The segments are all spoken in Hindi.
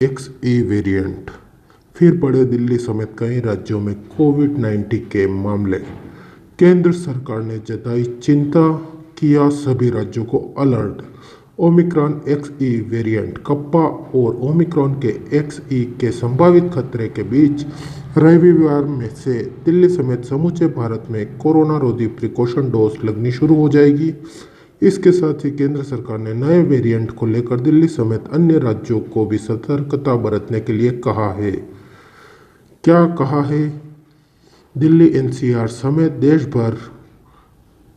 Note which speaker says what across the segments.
Speaker 1: XE वेरिएंट फिर बढ़े दिल्ली समेत कई राज्यों में कोविड-19 के मामले। केंद्र सरकार ने जताई चिंता, किया सभी राज्यों को alert. Omicron XE variant kappa और ओमिक्रॉन के XE के संभावित खतरे के बीच रविवार में से दिल्ली समेत समूचे भारत में कोरोना रोधी प्रिकॉशन डोज लगनी शुरू हो जाएगी। इसके साथ ही केंद्र सरकार ने नए वेरिएंट को लेकर दिल्ली समेत अन्य राज्यों को भी सतर्कता बरतने के लिए कहा है। क्या कहा है? दिल्ली NCR समेत देश भर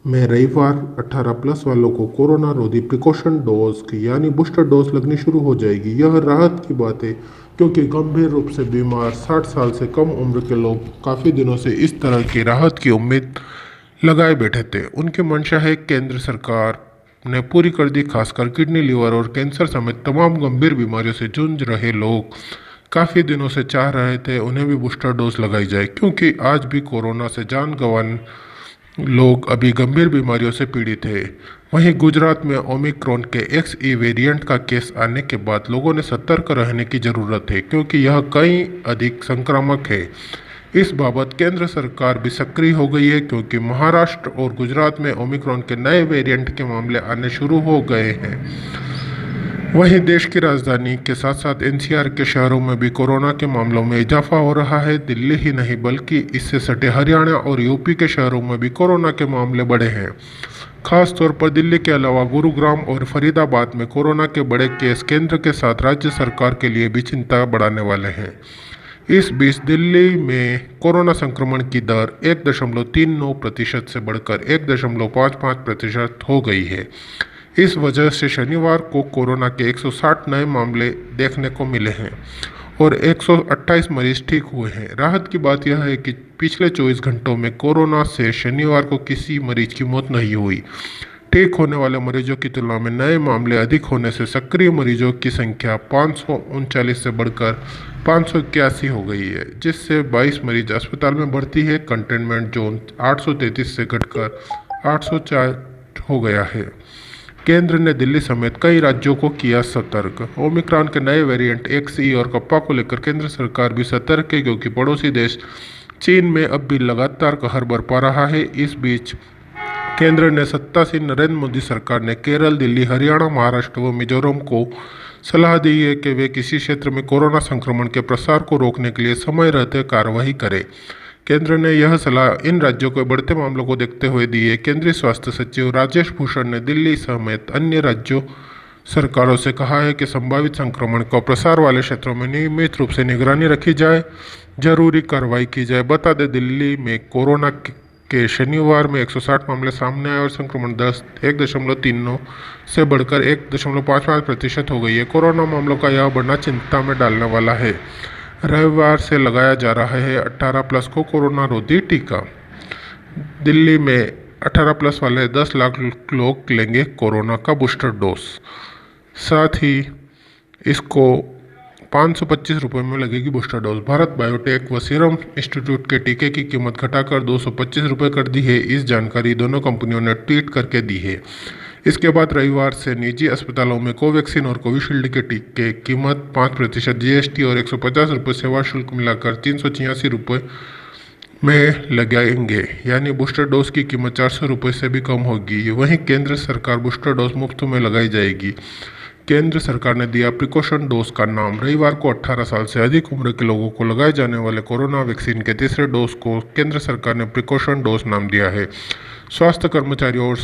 Speaker 1: में रविवार 18+ वालों को कोरोना रोधी प्रिकॉशन डोज यानी बूस्टर डोज लगनी शुरू हो जाएगी। यह राहत की बात है क्योंकि गंभीर रूप से बीमार 60 साल से कम उम्र के लोग काफ़ी दिनों से इस तरह की राहत की उम्मीद लगाए बैठे थे। उनकी मंशा है केंद्र सरकार ने पूरी कर दी। खासकर किडनी, लीवर और कैंसर समेत तमाम गंभीर बीमारियों से जूझ रहे लोग काफ़ी दिनों से चाह रहे थे उन्हें भी बूस्टर डोज लगाई जाए, क्योंकि आज भी कोरोना से जान गंवाने लोग अभी गंभीर बीमारियों से पीड़ित हैं। वहीं गुजरात में ओमिक्रॉन के XE वेरिएंट का केस आने के बाद लोगों ने सतर्क रहने की ज़रूरत है, क्योंकि यह कहीं अधिक संक्रामक है। इस बाबत केंद्र सरकार भी सक्रिय हो गई है, क्योंकि महाराष्ट्र और गुजरात में ओमिक्रॉन के नए वेरिएंट के मामले आने शुरू हो गए हैं। वहीं देश की राजधानी के साथ साथ NCR के शहरों में भी कोरोना के मामलों में इजाफा हो रहा है। दिल्ली ही नहीं बल्कि इससे सटे हरियाणा और यूपी के शहरों में भी कोरोना के मामले बढ़े हैं। खास तौर पर दिल्ली के अलावा गुरुग्राम और फरीदाबाद में कोरोना के बड़े केस केंद्र के साथ राज्य सरकार के लिए भी चिंता बढ़ाने वाले हैं। इस बीच दिल्ली में कोरोना संक्रमण की दर 1.39% से बढ़कर 1.55% हो गई है। इस वजह से शनिवार को कोरोना के 160 नए मामले देखने को मिले हैं और 128 मरीज ठीक हुए हैं। राहत की बात यह है कि पिछले 24 घंटों में कोरोना से शनिवार को किसी मरीज की मौत नहीं हुई। ठीक होने वाले मरीजों की तुलना में नए मामले अधिक होने से सक्रिय मरीजों की संख्या 539 से बढ़कर 581 हो गई है, जिससे 22 मरीज अस्पताल में भर्ती है। कंटेनमेंट जोन 833 से घटकर 804 हो गया है। केंद्र ने दिल्ली समेत कई राज्यों को किया सतर्क। ओमिक्रॉन के नए वेरिएंट XE और कप्पा को लेकर केंद्र सरकार भी सतर्क है, क्योंकि पड़ोसी देश चीन में अब भी लगातार कहर बरपा रहा है। इस बीच केंद्र ने सत्तासीन नरेंद्र मोदी सरकार ने केरल, दिल्ली, हरियाणा, महाराष्ट्र व मिजोरम को सलाह दी है कि वे किसी क्षेत्र में कोरोना संक्रमण के प्रसार को रोकने के लिए समय रहते कार्रवाई करें। केंद्र ने यह सलाह इन राज्यों के बढ़ते मामलों को देखते हुए दी है। केंद्रीय स्वास्थ्य सचिव राजेश भूषण ने दिल्ली समेत अन्य राज्यों सरकारों से कहा है कि संभावित संक्रमण का प्रसार वाले क्षेत्रों में नियमित रूप से निगरानी रखी जाए, जरूरी कार्रवाई की जाए। बता दें, दिल्ली में कोरोना के शनिवार में 160 मामले सामने आए और संक्रमण दर 1.39 से बढ़कर 1.55% हो गई है। कोरोना मामलों का यह बढ़ना चिंता में डालने वाला है। रविवार से लगाया जा रहा है 18+ को कोरोना रोधी टीका। दिल्ली में 18+ वाले 10 लाख लोग लेंगे कोरोना का बूस्टर डोज। साथ ही इसको 525 रुपये में लगेगी बूस्टर डोज। भारत बायोटेक व सीरम इंस्टीट्यूट के टीके की कीमत घटाकर 225 रुपये कर दी है। इस जानकारी दोनों कंपनियों ने ट्वीट करके दी है। इसके बाद रविवार से निजी अस्पतालों में कोवैक्सीन और कोविशील्ड के टीके कीमत 5% GST और 150 रुपये सेवा शुल्क मिलाकर 386 रुपये में लगाएंगे, यानी बूस्टर डोज की कीमत 400 रुपये से भी कम होगी। वहीं केंद्र सरकार बूस्टर डोज मुफ्त में लगाई जाएगी। केंद्र सरकार ने दिया प्रिकॉशन डोज का नाम। रविवार को 18 साल से अधिक उम्र के लोगों को लगाए जाने वाले कोरोना वैक्सीन के तीसरे डोज को केंद्र सरकार ने प्रिकॉशन डोज नाम दिया है। स्वास्थ्य कर्मचारियों और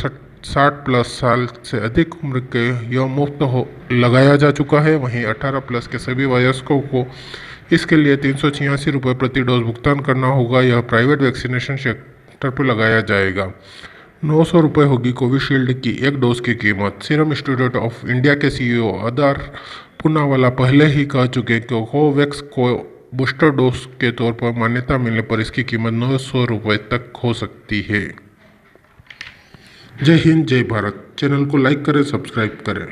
Speaker 1: 60+ साल से अधिक उम्र के यह मुफ्त लगाया जा चुका है। वहीं 18+ के सभी वयस्कों को इसके लिए 386 रुपये प्रति डोज भुगतान करना होगा। यह प्राइवेट वैक्सीनेशन सेंटर पर लगाया जाएगा। 900 रुपये होगी कोविशील्ड की एक डोज की कीमत। सीरम इंस्टीट्यूट ऑफ इंडिया के CEO आदर पूनावाला पहले ही कह चुके हैं कि कोवैक्स को बूस्टर डोज के तौर पर मान्यता मिलने पर इसकी कीमत 900 रुपये तक हो सकती है। जय हिंद, जय भारत। चैनल को लाइक करें, सब्सक्राइब करें।